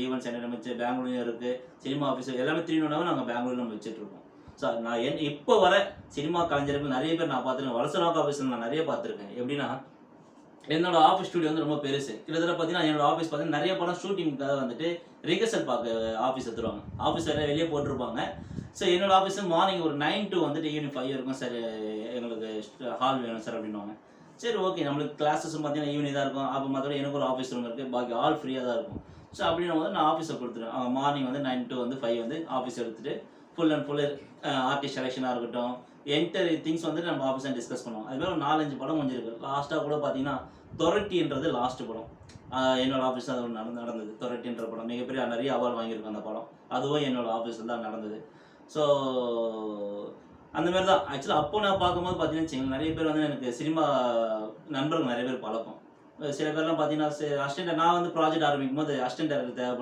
Event centre நம்ம பெங்களூர்லயும் இருக்கு, cinema office எல்லாமே 3 in 1 நாங்கள் பெங்களூர்ல நம்ம வச்சுட்டு இருக்கோம். ஸோ நான் இப்போ வர சினிமா கலைஞர்கள் நிறைய பேர் நான் பார்த்துருக்கேன். வலசநாக் ஆஃபீஸில் நான் நிறைய பார்த்துருக்கேன். எப்படின்னா என்னோட ஆஃபீஸ் ஸ்டுடியோ வந்து ரொம்ப பெருசு. கிட்டத்தட்ட பார்த்தீங்கன்னா என்னோட ஆஃபீஸ் பார்த்தீங்கன்னா நிறைய படம் ஷூட்டிங்காக வந்துட்டு ரிகர்சல் பார்க்க ஆஃபீஸ் எடுத்துருவாங்க. ஆஃபீஸ் வேறு வெளியே போட்டிருப்பாங்க. ஸோ என்னோட ஆஃபீஸ் மார்னிங் ஒரு 9 to வந்துட்டு ஈவினிங் 5 இருக்கும். சார் எங்களுக்கு ஹால் வேணும் சார் அப்படின்னுவாங்க. சரி ஓகே, நம்மளுக்கு கிளாஸஸும் பார்த்தீங்கன்னா ஈவினிங் தான் இருக்கும். அப்போ மற்றபடி எனக்கு ஒரு ஆஃபீஸ் ரூம் இருக்குது, பாக்கி ஆல் ஃப்ரீயாக தான் இருக்கும். ஸோ அப்படின்னும் போது நான் ஆஃபீஸை கொடுத்துருவேன். மார்னிங் வந்து 9 to 5 வந்து ஆஃபீஸ் எடுத்துகிட்டு ஃபுல் அண்ட் ஃபுல் ஆர்டிஸ்ட் செலெக்ஷனாக இருக்கட்டும், என்டர் திங்ஸ் வந்து நம்ம ஆஃபீஸில் டிஸ்கஸ் பண்ணுவோம். அதுமாதிரி ஒரு 4-5 படம் முடிஞ்சிருக்கு. லாஸ்ட்டாக கூட பார்த்தீங்கன்னா தொரட்டின்றது லாஸ்ட் படம் என்னோட ஆஃபீஸ் தான் அது நடந்தது. தொரட்டின்ற படம் மிகப்பெரிய நிறைய அவார்டு வாங்கியிருக்கும் அந்த படம். அதுவும் என்னோட ஆஃபீஸில் தான் நடந்தது. ஸோ அந்த மாதிரி தான் ஆக்சுவலாக அப்போ நான் பார்க்கும்போது பார்த்தீங்கன்னு வச்சுக்கோங்க, நிறைய பேர் வந்து எனக்கு சினிமா நண்பர்கள் நிறைய பேர் பழக்கம். சில பேர்லாம் பார்த்தீங்கன்னா அசிஸ்டன்ட், நான் வந்து ப்ராஜெக்ட் ஆரம்பிக்கும் போது அசிஸ்டன்ட் டைரக்டர் தேவைப்படும்.